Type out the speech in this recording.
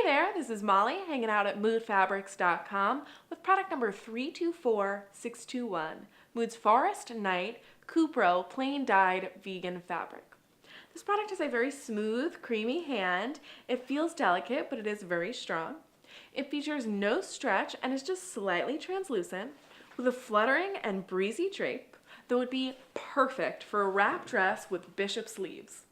there, this is Molly hanging out at moodfabrics.com with product number 324621, Mood's Forest Night Cupro plain dyed vegan fabric. This product has a very smooth, creamy hand. It feels delicate, but it is very strong. It features no stretch and is just slightly translucent with a fluttering and breezy drape that would be perfect for a wrap dress with bishop sleeves.